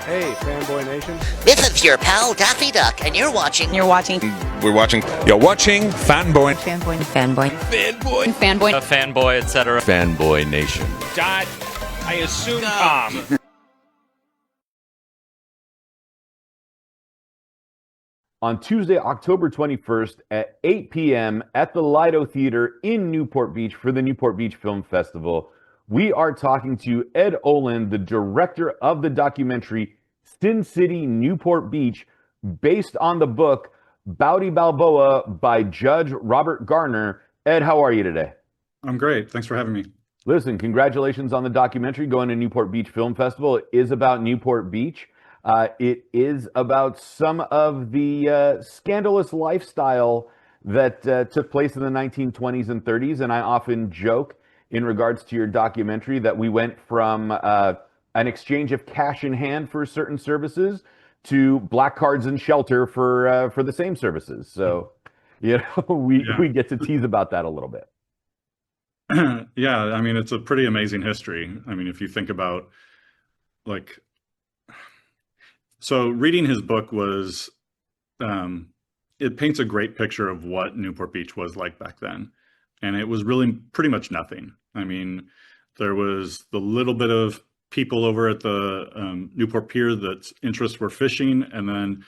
Hey, FanboyNation. This is your pal Daffy Duck, and you're watching. You're watching. We're watching. You're watching Fanboy. Fanboy. Fanboy. Fanboy. Fanboy. A fanboy, etc. FanboyNation. Dot. I assume Tom. On Tuesday, October 21st at 8 p.m. at the Lido Theater in Newport Beach for the Newport Beach Film Festival, we are talking to Ed Olen, the director of the documentary Sin City, Newport Beach, based on the book Bawdy Balboa by Judge Robert Gardner. Ed, how are you today? I'm great. Thanks for having me. Listen, congratulations on the documentary going to Newport Beach Film Festival. It is about Newport Beach. It is about some of the scandalous lifestyle that took place in the 1920s and 30s. And I often joke in regards to your documentary that we went from an exchange of cash in hand for certain services to black cards and shelter for the same services. So, we get to tease about that a little bit. Yeah, I mean, it's a pretty amazing history. I mean, if you think about, so reading his book was, it paints a great picture of what Newport Beach was like back then. And it was really pretty much nothing. I mean, there was the little bit of people over at the Newport Pier that's interests were fishing. And then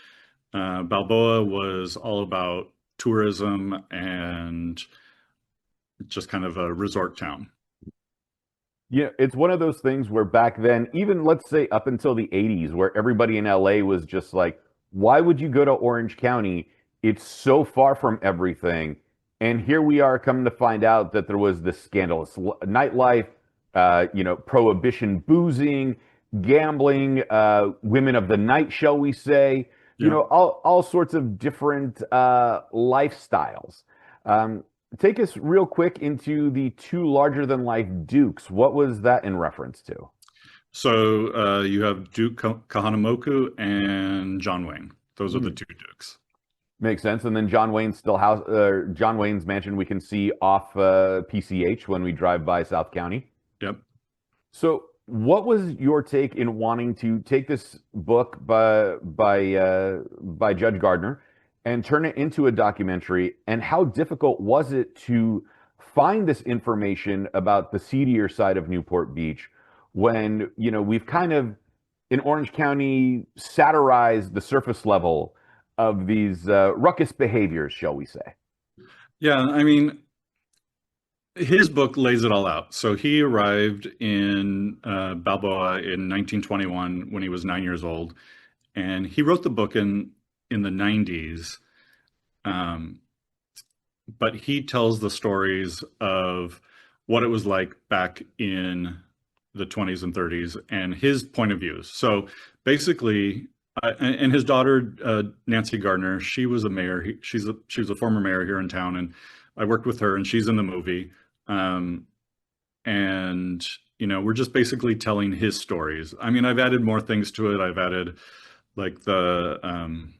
Balboa was all about tourism and just kind of a resort town. Yeah, it's one of those things where back then, even let's say up until the 80s, where everybody in LA was just like, why would you go to Orange County? It's so far from everything. And here we are coming to find out that there was this scandalous nightlife, prohibition boozing, gambling, women of the night, shall we say, all sorts of different lifestyles. Take us real quick into the two larger-than-life dukes. What was that in reference to? So you have Duke Kahanamoku and John Wayne. Those are the two dukes. Makes sense. And then John Wayne's John Wayne's mansion we can see off PCH when we drive by South County. Yep. So what was your take in wanting to take this book by Judge Gardner and turn it into a documentary, and how difficult was it to find this information about the seedier side of Newport Beach when, we've kind of, in Orange County, satirized the surface level of these raucous behaviors, shall we say? Yeah, I mean, his book lays it all out. So he arrived in Balboa in 1921 when he was 9 years old, and he wrote the book in the 90s, but he tells the stories of what it was like back in the 20s and 30s and his point of views. So basically, and his daughter, Nancy Gardner, she was a mayor. She was a former mayor here in town, and I worked with her, and she's in the movie. And, we're just basically telling his stories. I mean, I've added more things to it. I've added like the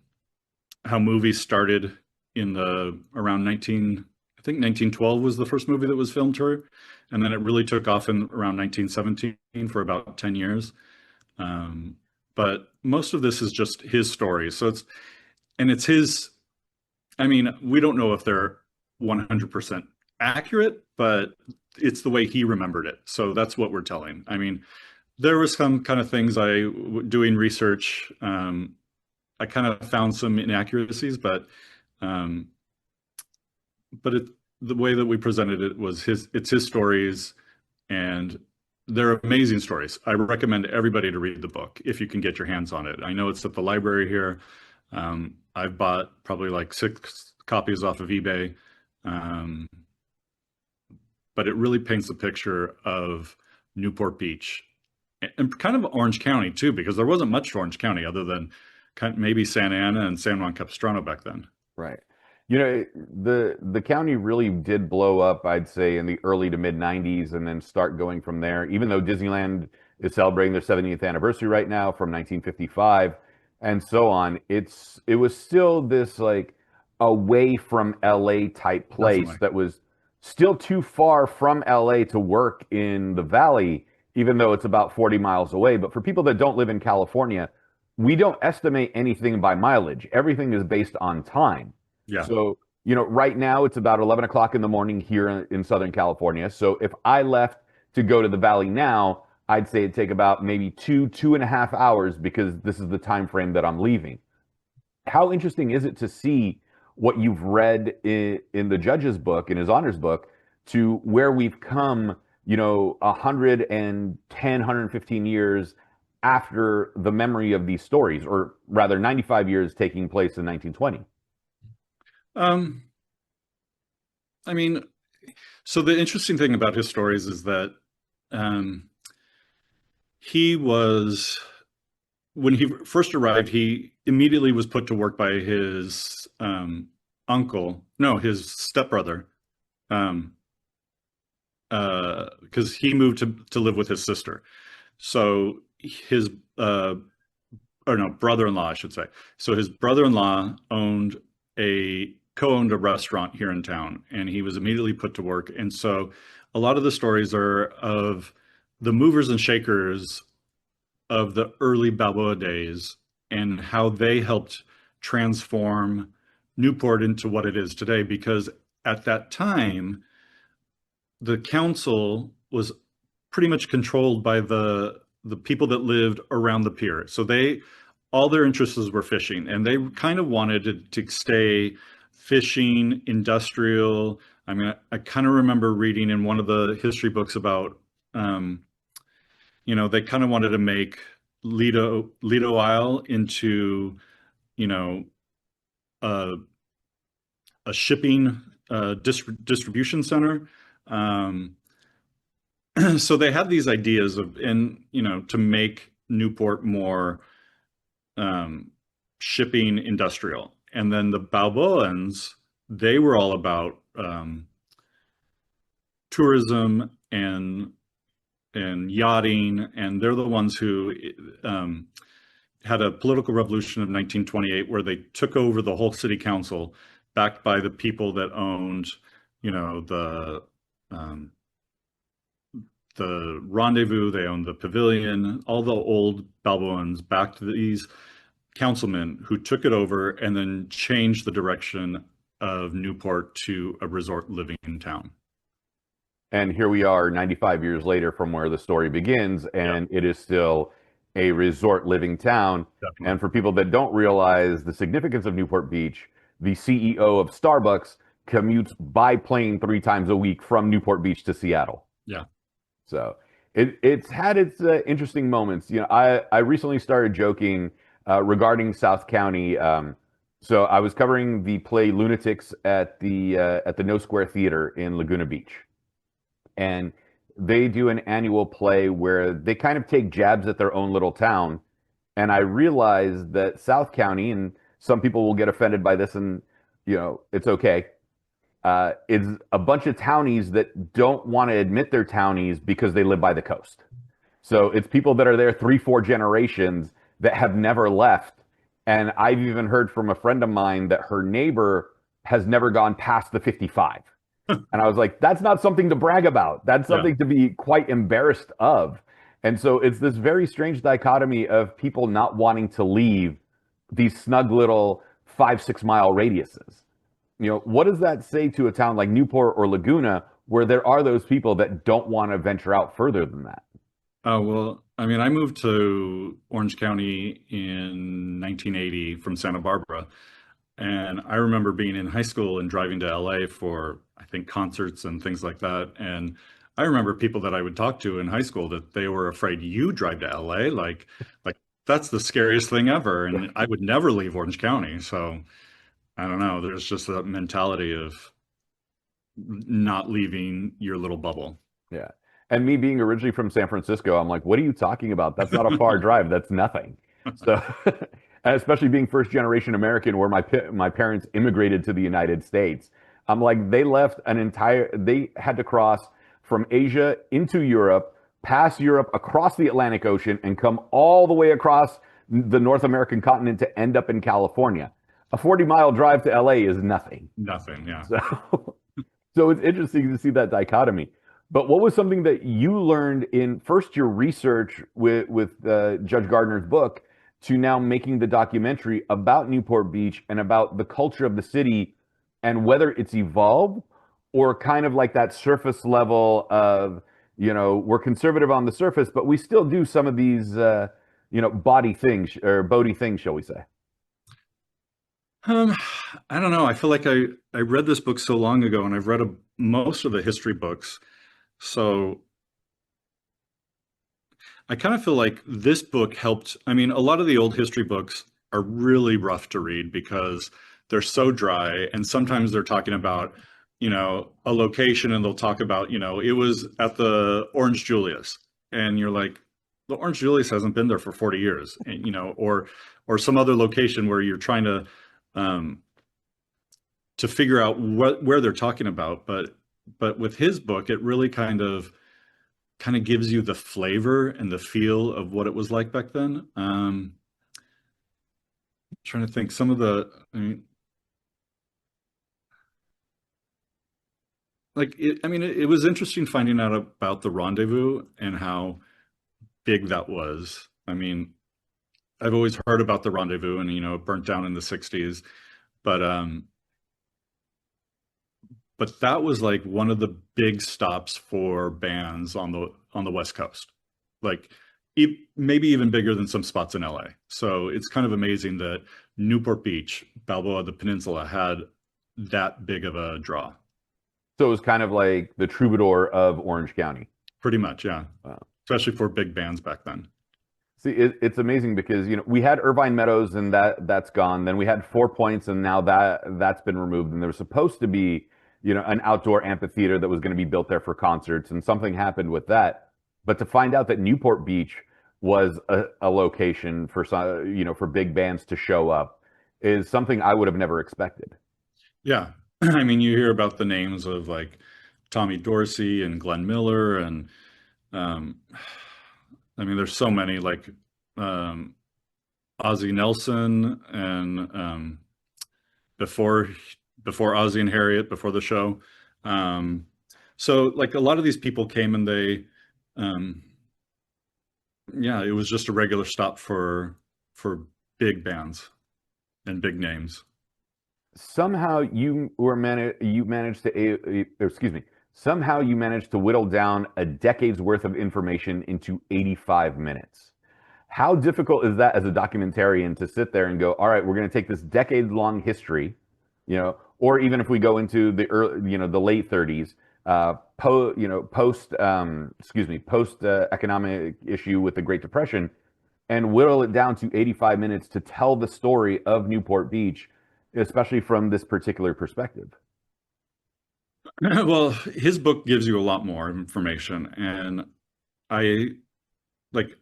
how movies started in the around 1912 was the first movie that was filmed here, and then it really took off in around 1917 for about 10 years. But most of this is just his stories. So it's his. I mean, we don't know if they're 100% accurate, but it's the way he remembered it. So that's what we're telling. I mean, there were some kind of things doing research. I kind of found some inaccuracies, but the way that we presented it was it's his stories, and they're amazing stories. I recommend everybody to read the book if you can get your hands on it. I know it's at the library here. I've bought probably like 6 copies off of eBay, but it really paints a picture of Newport Beach and kind of Orange County too, because there wasn't much to Orange County other than maybe Santa Ana and San Juan Capistrano back then. Right. The county really did blow up, I'd say, in the early to mid 90s and then start going from there. Even though Disneyland is celebrating their 70th anniversary right now from 1955 and so on, it was still this like away from LA type place. Definitely. That was still too far from LA to work in the Valley, even though it's about 40 miles away. But for people that don't live in California, we don't estimate anything by mileage. Everything is based on time. Yeah. So, right now it's about 11 o'clock in the morning here in Southern California. So if I left to go to the Valley now, I'd say it'd take about maybe 2.5 hours because this is the time frame that I'm leaving. How interesting is it to see what you've read in the judge's book, in his honors book, to where we've come, 110, 115 years after the memory of these stories, or rather 95 years taking place in 1920? I mean, so the interesting thing about his stories is that he was, when he first arrived, he immediately was put to work by his his stepbrother, because he moved to live with his sister. So his brother-in-law, I should say. So his brother-in-law co-owned a restaurant here in town, and he was immediately put to work. And so a lot of the stories are of the movers and shakers of the early Balboa days and how they helped transform Newport into what it is today. Because at that time, the council was pretty much controlled by the people that lived around the pier. So all their interests were fishing, and they kind of wanted to stay fishing, industrial. I mean, I kind of remember reading in one of the history books about, they kind of wanted to make Lido Isle into, a shipping distribution center. So they had these ideas to make Newport more shipping industrial. And then the Balboans, they were all about tourism and yachting, and they're the ones who had a political revolution of 1928 where they took over the whole city council, backed by the people that owned, the Rendezvous, they owned the Pavilion. All the old Balboans backed these councilmen who took it over and then changed the direction of Newport to a resort living town. And here we are 95 years later from where the story begins, and it is still a resort living town. Definitely. And for people that don't realize the significance of Newport Beach, the CEO of Starbucks commutes by plane 3 times a week from Newport Beach to Seattle. Yeah. So it's had its interesting moments. I recently started joking regarding South County. So I was covering the play Lunatics at the No Square Theater in Laguna Beach. And they do an annual play where they kind of take jabs at their own little town. And I realized that South County, and some people will get offended by this, and it's okay, is a bunch of townies that don't want to admit they're townies because they live by the coast. So it's people that are there 3-4 generations that have never left. And I've even heard from a friend of mine that her neighbor has never gone past the 55. And I was like, that's not something to brag about. That's something to be quite embarrassed of. And so it's this very strange dichotomy of people not wanting to leave these snug little 5-6 mile radiuses. What does that say to a town like Newport or Laguna, where there are those people that don't want to venture out further than that? Oh, well, I mean, I moved to Orange County in 1980 from Santa Barbara. And I remember being in high school and driving to LA for, I think, concerts and things like that. And I remember people that I would talk to in high school that they were afraid you drive to LA. Like that's the scariest thing ever. And I would never leave Orange County. So I don't know. There's just that mentality of not leaving your little bubble. Yeah. And me being originally from San Francisco, I'm like, what are you talking about? That's not a far drive. That's nothing. So, and especially being first generation American, where my parents immigrated to the United States, I'm like, they had to cross from Asia into Europe, pass Europe, across the Atlantic Ocean, and come all the way across the North American continent to end up in California. A 40-mile drive to LA is nothing. Nothing, yeah. So it's interesting to see that dichotomy. But what was something that you learned in first your research with Judge Gardner's book, to now making the documentary about Newport Beach and about the culture of the city and whether it's evolved or kind of like that surface level of, we're conservative on the surface, but we still do some of these, body things or Bawdy things, shall we say? I don't know. I feel like I read this book so long ago, and I've read most of the history books. So I kind of feel like this book helped. I mean, a lot of the old history books are really rough to read because they're so dry, and sometimes they're talking about, a location, and they'll talk about, it was at the Orange Julius, and you're like, the Orange Julius hasn't been there for 40 years, and, or some other location where you're trying to figure out where they're talking about. But with his book, it really kind of gives you the flavor and the feel of what it was like back then. Trying to think it was interesting finding out about the rendezvous and how big that was. I mean, I've always heard about the rendezvous, and it burnt down in the 60s, but that was like one of the big stops for bands on the West Coast, like maybe even bigger than some spots in LA. So it's kind of amazing that Newport Beach, Balboa, the peninsula, had that big of a draw. So it was kind of like the troubadour of Orange County. Pretty much, yeah. Wow. Especially for big bands back then. See, it's amazing because we had Irvine Meadows, and that's gone. Then we had 4 Points, and now that's been removed. And there was supposed to be an outdoor amphitheater that was going to be built there for concerts, and something happened with that. But to find out that Newport Beach was a location for for big bands to show up is something I would have never expected. Yeah, I mean, you hear about the names of like Tommy Dorsey and Glenn Miller, and I mean, there's so many, like Ozzie Nelson, and before Ozzie and Harriet, before the show. So like a lot of these people came, and they, it was just a regular stop for big bands and big names. Somehow Somehow you managed to whittle down a decade's worth of information into 85 minutes. How difficult is that as a documentarian to sit there and go, all right, we're going to take this decade-long history, or even if we go into the early, the late 30s, post economic issue with the Great Depression, and whittle it down to 85 minutes to tell the story of Newport Beach, especially from this particular perspective. Well, his book gives you a lot more information, and I like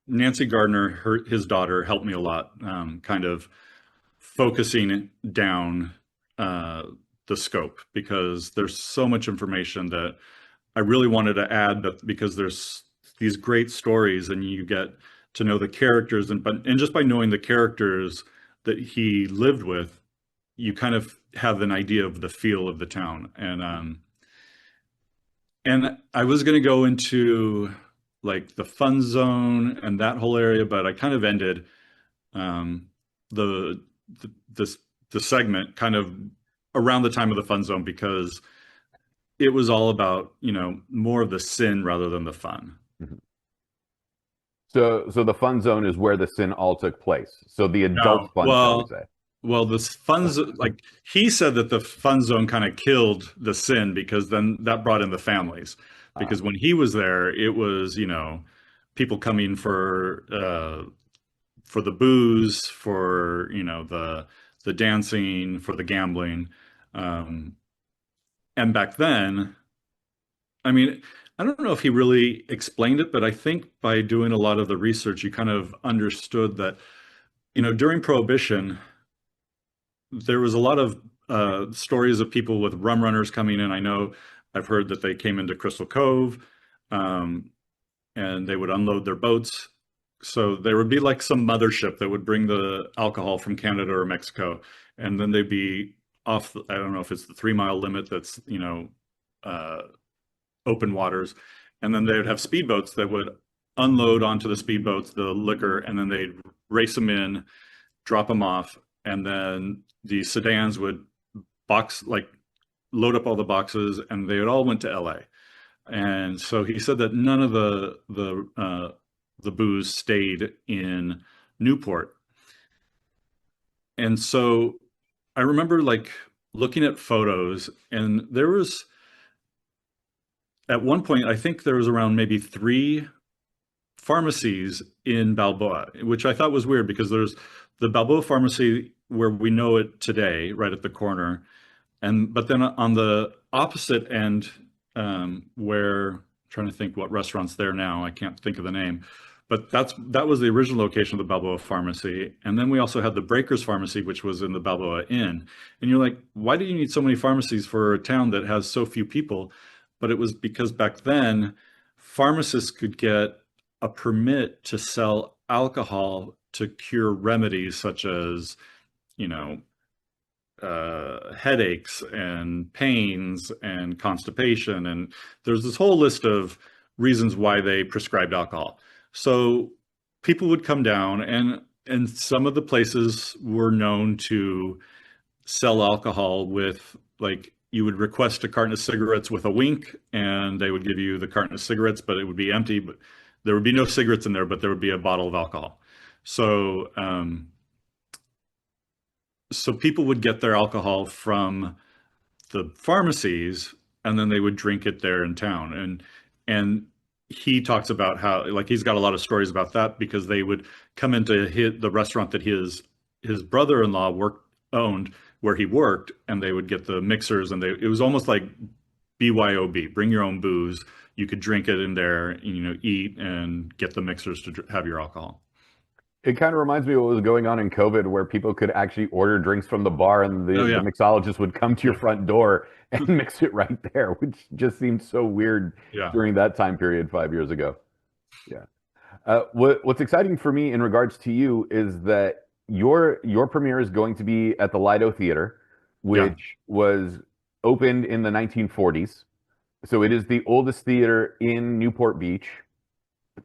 Nancy Gardner, his daughter, helped me a lot, kind of focusing down the scope, because there's so much information that I really wanted to add, but because there's these great stories, and you get to know the characters, and just by knowing the characters that he lived with, you kind of have an idea of the feel of the town. And I was going to go into like the fun zone and that whole area, but I kind of ended the segment kind of around the time of the fun zone, because it was all about, more of the sin rather than the fun. Mm-hmm. So the fun zone is where the sin all took place. So the adult fun, shall we say. Well, the fun zone, like he said that the fun zone kind of killed the sin, because then that brought in the families. Because when he was there, it was, people coming for the booze, for, the dancing, for the gambling. And back then, I mean, I don't know if he really explained it, but I think by doing a lot of the research, you kind of understood that, during Prohibition, there was a lot of stories of people with rum runners coming in. I know I've heard that they came into Crystal Cove, and they would unload their boats. So there would be like some mothership that would bring the alcohol from Canada or Mexico, and then they'd be off, I don't know if it's the 3-mile limit that's, open waters. And then they would have speedboats that would unload onto the speedboats the liquor, and then they'd race them in, drop them off, and then the sedans would load up all the boxes, and they would all went to LA. And so he said that none of the booze stayed in Newport. And so I remember like looking at photos, and there was at one point, I think there was around maybe 3 pharmacies in Balboa, which I thought was weird because there's the Balboa pharmacy where we know it today, right at the corner. But then on the opposite end, where I'm trying to think what restaurant's there now, I can't think of the name, but that was the original location of the Balboa pharmacy. And then we also had the Breakers pharmacy, which was in the Balboa Inn. And you're like, why do you need so many pharmacies for a town that has so few people? But it was because back then, pharmacists could get a permit to sell alcohol to cure remedies such as, headaches and pains and constipation. And there's this whole list of reasons why they prescribed alcohol. So people would come down, and some of the places were known to sell alcohol with, like, you would request a carton of cigarettes with a wink, and they would give you the carton of cigarettes, but it would be empty. But there would be no cigarettes in there, but there would be a bottle of alcohol. So, so people would get their alcohol from the pharmacies, and then they would drink it there in town. And he talks about how, like, he's got a lot of stories about that because they would come into the restaurant that his brother-in-law owned, where he worked, and they would get the mixers, and it was almost like BYOB, bring your own booze. You could drink it in there, eat and get the mixers to have your alcohol. It kind of reminds me of what was going on in COVID, where people could actually order drinks from the bar, and the mixologist would come to your front door and mix it right there, which just seemed so weird during that time period 5 years ago. Yeah. What's exciting for me in regards to you is that your premiere is going to be at the Lido Theater, which was opened in the 1940s. So it is the oldest theater in Newport Beach.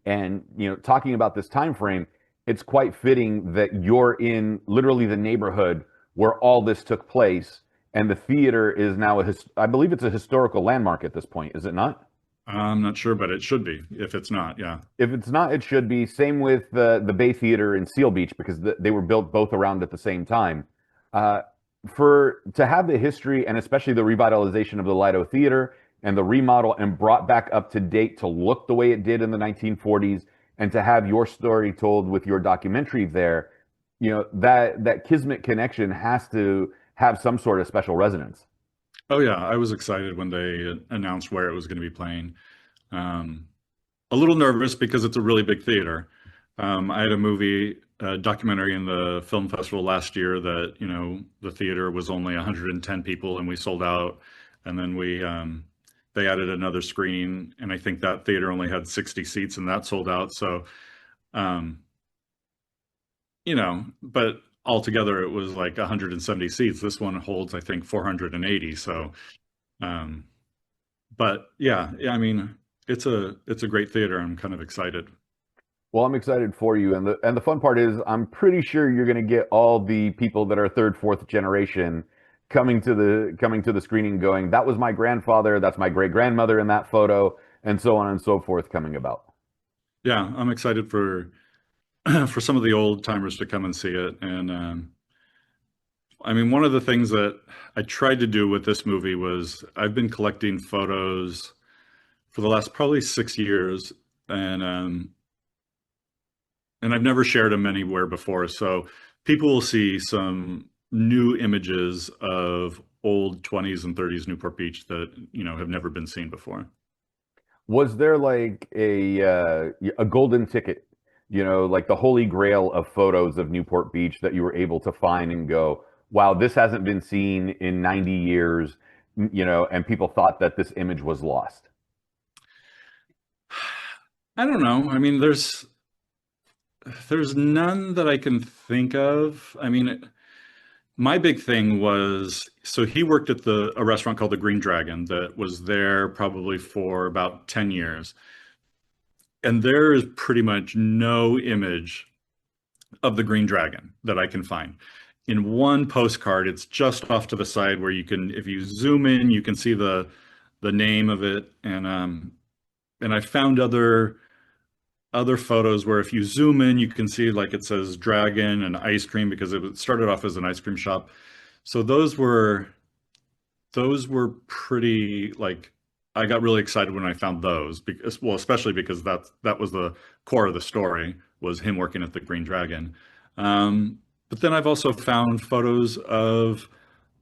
And, talking about this time frame, it's quite fitting that you're in literally the neighborhood where all this took place. And the theater is now I believe it's a historical landmark at this point, is it not? I'm not sure, but it should be. If it's not, yeah. If it's not, it should be. Same with the Bay Theater in Seal Beach, because they were built both around at the same time. To have the history, and especially the revitalization of the Lido Theater and the remodel, and brought back up to date to look the way it did in the 1940s, and to have your story told with your documentary there, that Kismet connection has to have some sort of special resonance. Oh yeah, I was excited when they announced where it was going to be playing. A little nervous because it's a really big theater. I had a documentary in the film festival last year that, the theater was only 110 people and we sold out. And then they added another screening, and I think that theater only had 60 seats and that sold out. So, but altogether it was like 170 seats. This one holds, I think, 480. So, but yeah, I mean, it's a great theater. I'm kind of excited. Well, I'm excited for you, and the fun part is I'm pretty sure you're going to get all the people that are third, fourth generation coming to the screening going, that was my grandfather, that's my great grandmother in that photo, and so on and so forth coming about. Yeah, I'm excited for some of the old timers to come and see it. And I mean, one of the things that I tried to do with this movie was I've been collecting photos for the last probably 6 years, and I've never shared them anywhere before. So people will see some new images of old 20s and 30s Newport Beach that, have never been seen before. Was there like a golden ticket, like the holy grail of photos of Newport Beach that you were able to find and go, wow, this hasn't been seen in 90 years, and people thought that this image was lost? I don't know. I mean, there's none that I can think of. I mean, my big thing was, so he worked at a restaurant called the Green Dragon that was there probably for about 10 years. and there is pretty much no image of the Green Dragon that I can find. In one postcard, it's just off to the side where you can, if you zoom in, you can see the name of it. And I found other photos where if you zoom in, you can see like it says dragon and ice cream because it started off as an ice cream shop. So those were pretty, like, I got really excited when I found those because, well, especially because that was the core of the story, was him working at the Green Dragon. But then I've also found photos of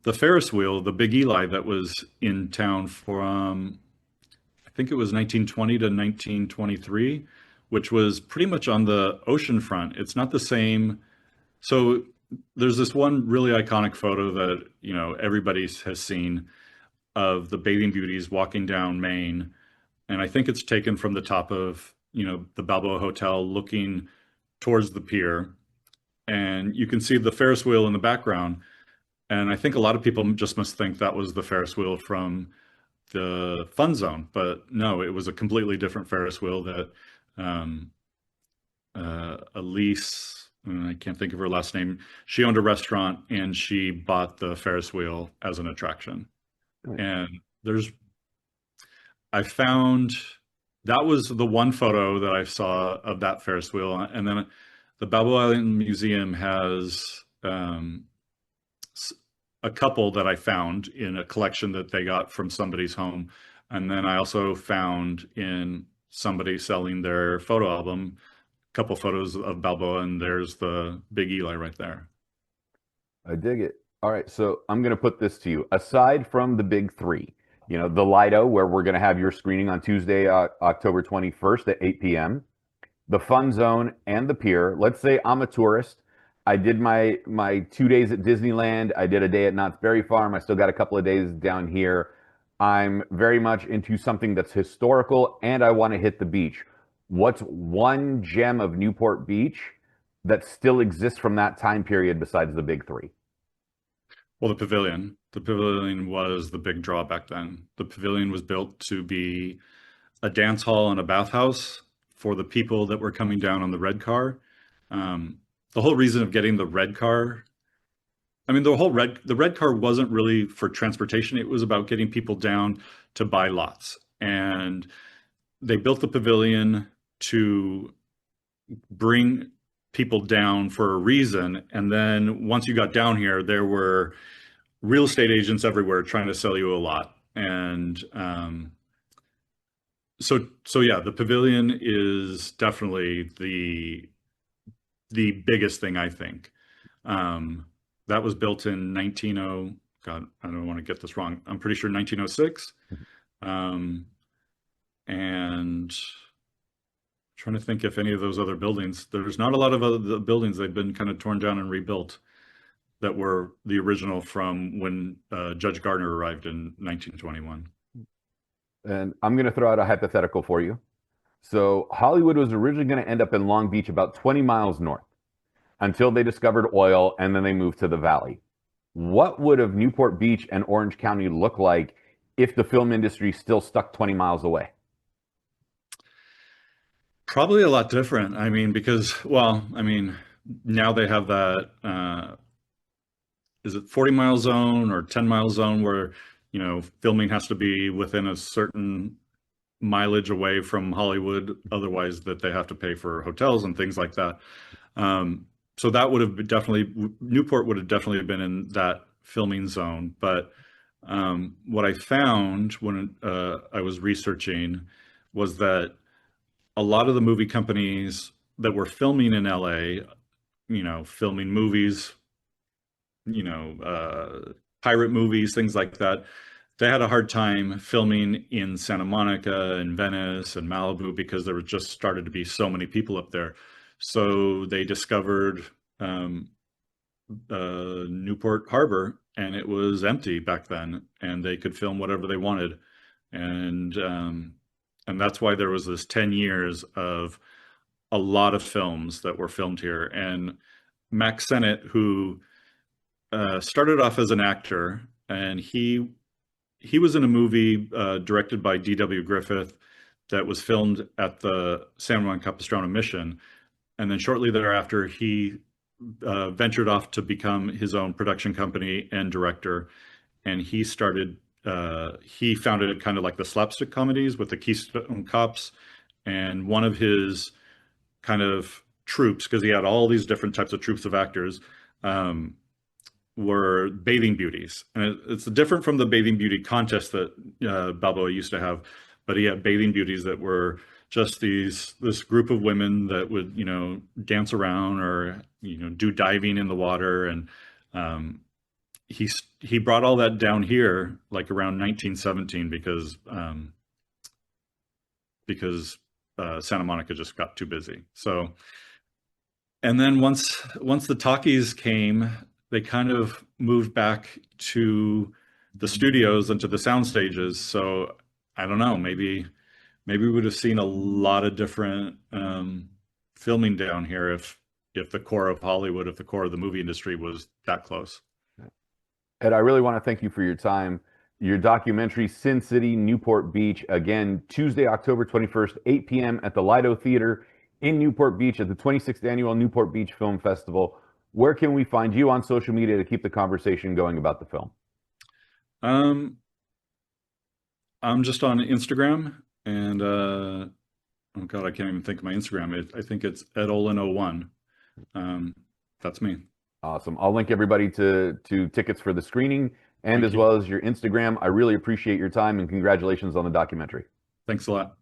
the Ferris wheel, the Big Eli, that was in town from, I think it was 1920 to 1923, which was pretty much on the ocean front. It's not the same. So there's this one really iconic photo that, everybody has seen of the bathing beauties walking down Main. And I think it's taken from the top of, the Balboa Hotel looking towards the pier. And you can see the Ferris wheel in the background. And I think a lot of people just must think that was the Ferris wheel from the Fun Zone, but no, it was a completely different Ferris wheel that Elise, I can't think of her last name, she owned a restaurant and she bought the Ferris wheel as an attraction. And I found, that was the one photo that I saw of that Ferris wheel. And then the Balboa Island Museum has a couple that I found in a collection that they got from somebody's home. And then I also found in somebody selling their photo album, a couple photos of Balboa, and there's the Big Eli right there. I dig it. All right, so I'm going to put this to you. Aside from the big three, the Lido, where we're going to have your screening on Tuesday, October 21st at 8 p.m., the Fun Zone, and the Pier. Let's say I'm a tourist. I did my 2 days at Disneyland. I did a day at Knott's Berry Farm. I still got a couple of days down here. I'm very much into something that's historical, and I want to hit the beach. What's one gem of Newport Beach that still exists from that time period besides the big three? Well, the pavilion. The pavilion was the big draw back then. The pavilion was built to be a dance hall and a bathhouse for the people that were coming down on the red car. The whole reason of getting the red car, the red car wasn't really for transportation. It was about getting people down to buy lots. And they built the pavilion to bring people down for a reason. And then once you got down here, there were real estate agents everywhere trying to sell you a lot. And so yeah, the pavilion is definitely the biggest thing, I think. That was built in God, I don't want to get this wrong. I'm pretty sure 1906. And trying to think if any of those other buildings, there's not a lot of other buildings. They've been kind of torn down and rebuilt that were the original from when Judge Gardner arrived in 1921. And I'm going to throw out a hypothetical for you. So Hollywood was originally going to end up in Long Beach, about 20 miles north, until they discovered oil, and then they moved to the valley. What would have Newport Beach and Orange County look like if the film industry still stuck 20 miles away? Probably a lot different. Because, now they have that, is it 40-mile zone or 10-mile zone where, filming has to be within a certain mileage away from Hollywood, otherwise that they have to pay for hotels and things like that. So that would have Newport would have definitely been in that filming zone. But what I found when I was researching was that a lot of the movie companies that were filming in LA, filming movies, pirate movies, things like that, they had a hard time filming in Santa Monica and Venice and Malibu because there was just started to be so many people up there. So they discovered Newport Harbor, and it was empty back then, and they could film whatever they wanted. And that's why there was this 10 years of a lot of films that were filmed here. And Max Sennett, who started off as an actor, and he was in a movie directed by D.W. Griffith that was filmed at the San Juan Capistrano mission. And then shortly thereafter, he ventured off to become his own production company and director. And he founded kind of like the slapstick comedies with the Keystone Cops. And one of his kind of troops, because he had all these different types of troops of actors, were bathing beauties. And it's different from the bathing beauty contest that Balboa used to have, but he had bathing beauties that were just this group of women that would, you know, dance around or, you know, do diving in the water. And he brought all that down here like around 1917 because Santa Monica just got too busy. So, and then once the talkies came, they kind of moved back to the studios and to the sound stages. So I don't know, maybe we would have seen a lot of different filming down here if the core of Hollywood, if the core of the movie industry was that close. Ed, I really want to thank you for your time. Your documentary, Sin City, Newport Beach, again, Tuesday, October 21st, 8 p.m. at the Lido Theater in Newport Beach at the 26th Annual Newport Beach Film Festival. Where can we find you on social media to keep the conversation going about the film? I'm just on Instagram, and oh God, I can't even think of my Instagram. I think it's Ed Olen 01. That's me. Awesome. I'll link everybody to tickets for the screening and Thank as you. well as your Instagram. I really appreciate your time and congratulations on the documentary. Thanks a lot.